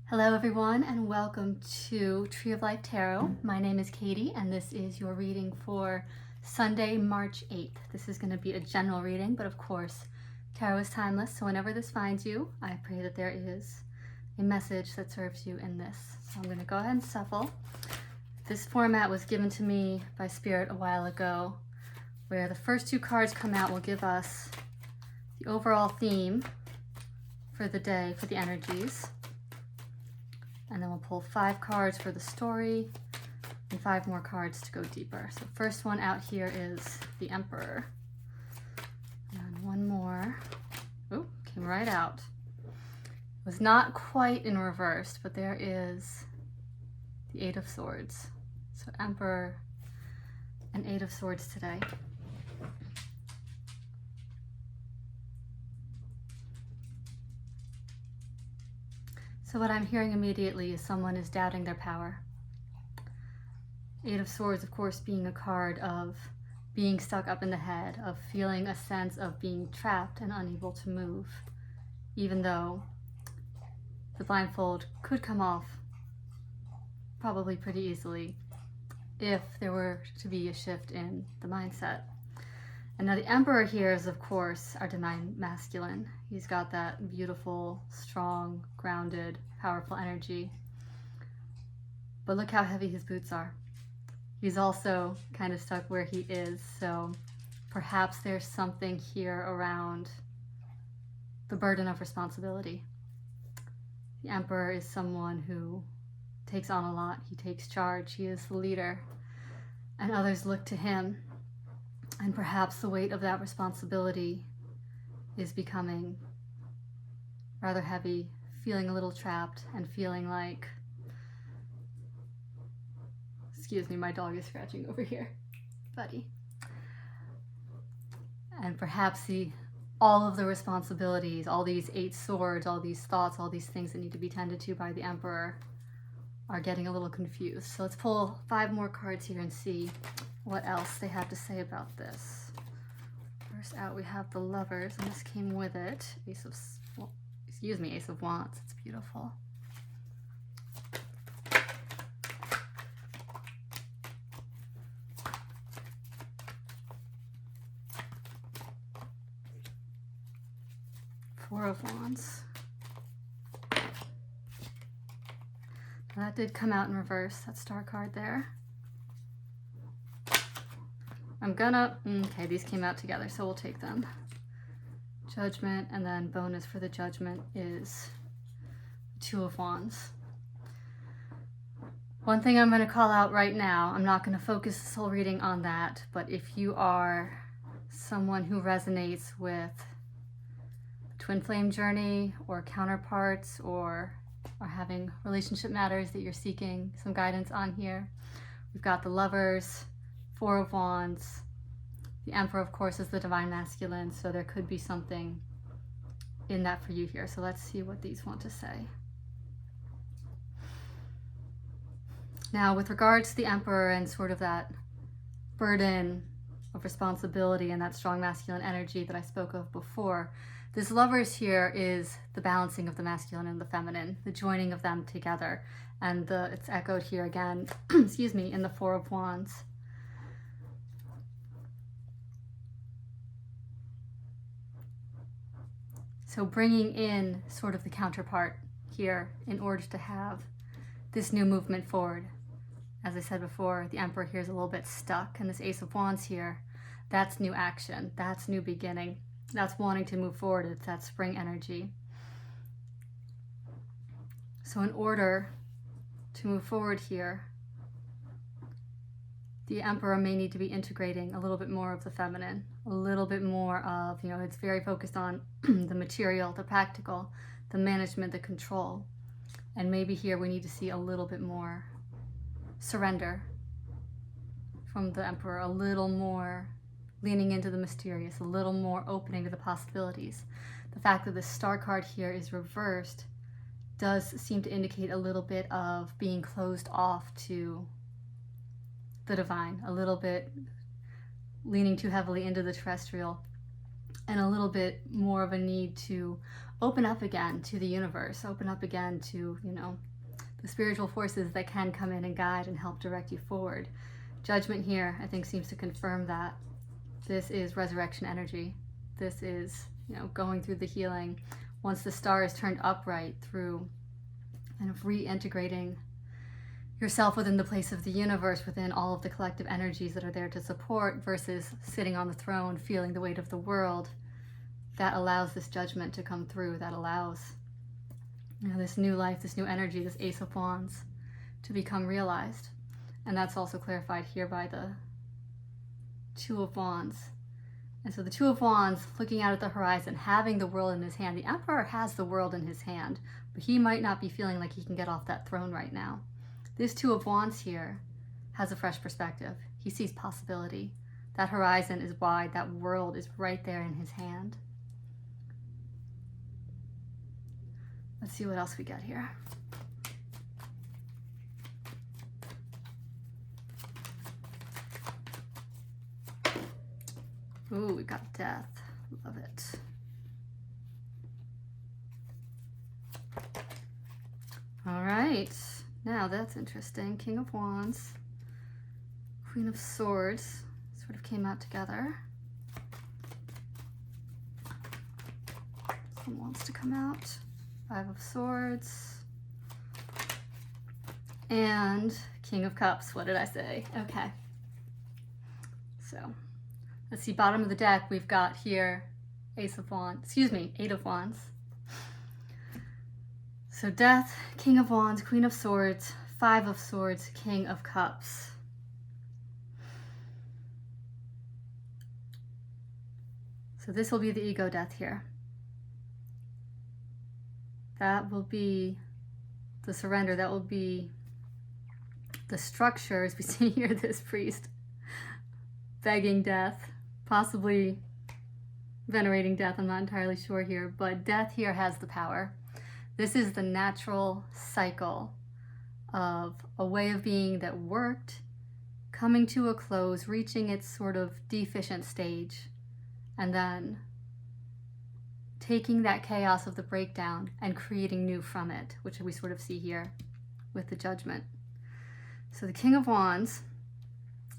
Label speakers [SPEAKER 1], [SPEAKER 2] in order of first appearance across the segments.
[SPEAKER 1] Hello everyone and welcome to Tree of Life Tarot. My name is Katie and this is your reading for Sunday, March 8th. This is going to be a general reading, but of course, tarot is timeless, so whenever this finds you, I pray that there is a message that serves you in this. So I'm going to go ahead and shuffle. This format was given to me by Spirit a while ago, where the first two cards come out will give us the overall theme for the day, for the energies. And then we'll pull 5 cards for the story and 5 more cards to go deeper. So first one out here is the Emperor. And one more. Oh, came right out. It was not quite in reverse, but there is the Eight of Swords. So Emperor and Eight of Swords today. So what I'm hearing immediately is someone is doubting their power. Eight of Swords, of course, being a card of being stuck up in the head, of feeling a sense of being trapped and unable to move, even though the blindfold could come off probably pretty easily if there were to be a shift in the mindset. And now the Emperor here is, of course, our divine masculine. He's got that beautiful, strong, grounded, powerful energy. But look how heavy his boots are. He's also kind of stuck where he is, so perhaps there's something here around the burden of responsibility. The Emperor is someone who takes on a lot. He takes charge. He is the leader, and others look to him. And perhaps the weight of that responsibility is becoming rather heavy, feeling a little trapped and feeling like, excuse me, my dog is scratching over here, buddy. And perhaps all of the responsibilities, all these 8 swords, all these thoughts, all these things that need to be tended to by the Emperor are getting a little confused. So let's pull 5 more cards here and see what else they have to say about this. First out we have the Lovers, and this came with it. Ace of Wands. It's beautiful. Four of Wands. Now that did come out in reverse, that star card there. Okay, these came out together, so we'll take them. Judgment, and then bonus for the Judgment is Two of Wands. One thing I'm going to call out right now, I'm not going to focus this whole reading on that, but if you are someone who resonates with the twin flame journey or counterparts, or are having relationship matters that you're seeking some guidance on here, we've got the Lovers, Four of Wands. The Emperor, of course, is the divine masculine, so there could be something in that for you here. So let's see what these want to say. Now, with regards to the Emperor and sort of that burden of responsibility and that strong masculine energy that I spoke of before, this Lovers here is the balancing of the masculine and the feminine, the joining of them together. And it's echoed here again, excuse me, in the Four of Wands. So bringing in sort of the counterpart here in order to have this new movement forward. As I said before, the Emperor here is a little bit stuck, and this Ace of Wands here, that's new action, that's new beginning, that's wanting to move forward, it's that spring energy. So in order to move forward here, the Emperor may need to be integrating a little bit more of the feminine, a little bit more of, it's very focused on the material, the practical, the management, the control. And maybe here we need to see a little bit more surrender from the Emperor, a little more leaning into the mysterious, a little more opening to the possibilities. The fact that the star card here is reversed does seem to indicate a little bit of being closed off to the divine, a little bit leaning too heavily into the terrestrial, and a little bit more of a need to open up again to the universe, open up again to, the spiritual forces that can come in and guide and help direct you forward. Judgment here, I think, seems to confirm that. This is resurrection energy. This is, going through the healing. Once the star is turned upright, through kind of reintegrating yourself within the place of the universe, within all of the collective energies that are there to support, versus sitting on the throne, feeling the weight of the world. That allows this judgment to come through. That allows, this new life, this new energy, this Ace of Wands to become realized. And that's also clarified here by the Two of Wands. And so the Two of Wands, looking out at the horizon, having the world in his hand. The Emperor has the world in his hand, but he might not be feeling like he can get off that throne right now. This Two of Wands here has a fresh perspective. He sees possibility. That horizon is wide. That world is right there in his hand. Let's see what else we get here. Ooh, we got death. Love it. All right. Now that's interesting. King of Wands, Queen of Swords sort of came out together. Someone wants to come out. Five of Swords. And King of Cups. What did I say? Okay. So let's see, bottom of the deck, we've got here Eight of Wands. So Death, King of Wands, Queen of Swords, Five of Swords, King of Cups. So this will be the ego death here. That will be the surrender. That will be the structure, as we see here, this priest begging death, possibly venerating death. I'm not entirely sure here, but death here has the power. This is the natural cycle of a way of being that worked, coming to a close, reaching its sort of deficient stage, and then taking that chaos of the breakdown and creating new from it, which we sort of see here with the Judgment. So the King of Wands,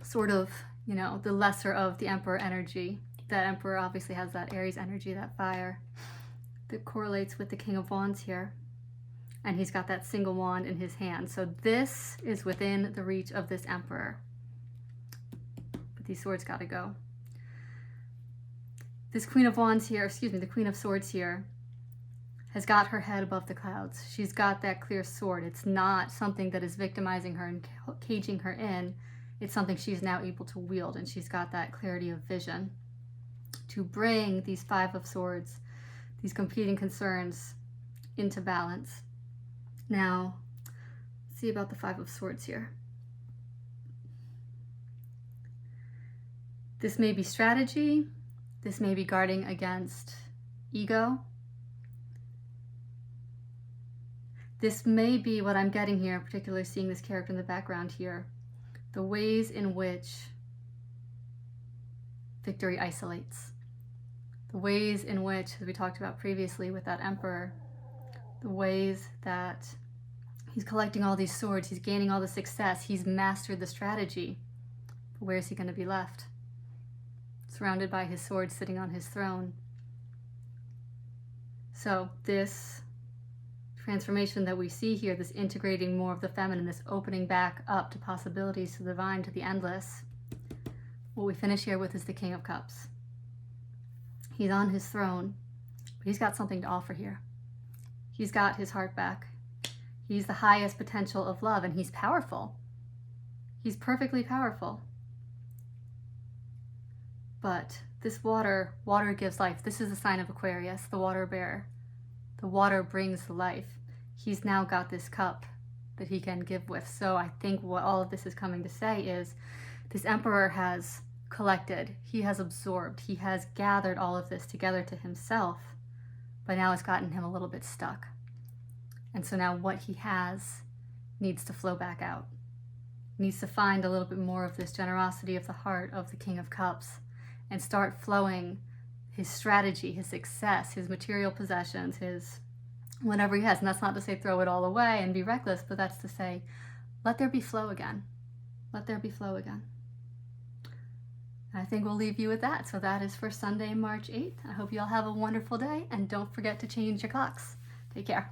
[SPEAKER 1] sort of, the lesser of the Emperor energy. That Emperor obviously has that Aries energy, that fire, that correlates with the King of Wands here. And he's got that single wand in his hand. So this is within the reach of this Emperor. But these swords gotta go. This Queen of Wands here, the Queen of Swords here, has got her head above the clouds. She's got that clear sword. It's not something that is victimizing her and caging her in. It's something she's now able to wield, and she's got that clarity of vision to bring these Five of Swords, these competing concerns, into balance. Now, let's see about the Five of Swords here. This may be strategy. This may be guarding against ego. This may be what I'm getting here, particularly seeing this character in the background here, the ways in which victory isolates. The ways in which, as we talked about previously with that Emperor, the ways that he's collecting all these swords, he's gaining all the success, he's mastered the strategy. But where is he going to be left? Surrounded by his sword, sitting on his throne. So this transformation that we see here, this integrating more of the feminine, this opening back up to possibilities, to the divine, to the endless, what we finish here with is the King of Cups. He's on his throne, but he's got something to offer here. He's got his heart back. He's the highest potential of love, and he's powerful. He's perfectly powerful. But this water gives life. This is a sign of Aquarius, the water bearer. The water brings life. He's now got this cup that he can give with. So I think what all of this is coming to say is this Emperor has collected, he has absorbed, he has gathered all of this together to himself, but now it's gotten him a little bit stuck. And so now what he has needs to flow back out. Needs to find a little bit more of this generosity of the heart of the King of Cups and start flowing his strategy, his success, his material possessions, his whatever he has. And that's not to say throw it all away and be reckless, but that's to say, let there be flow again. Let there be flow again. I think we'll leave you with that. So that is for Sunday, March 8th. I hope you all have a wonderful day, and don't forget to change your clocks. Take care.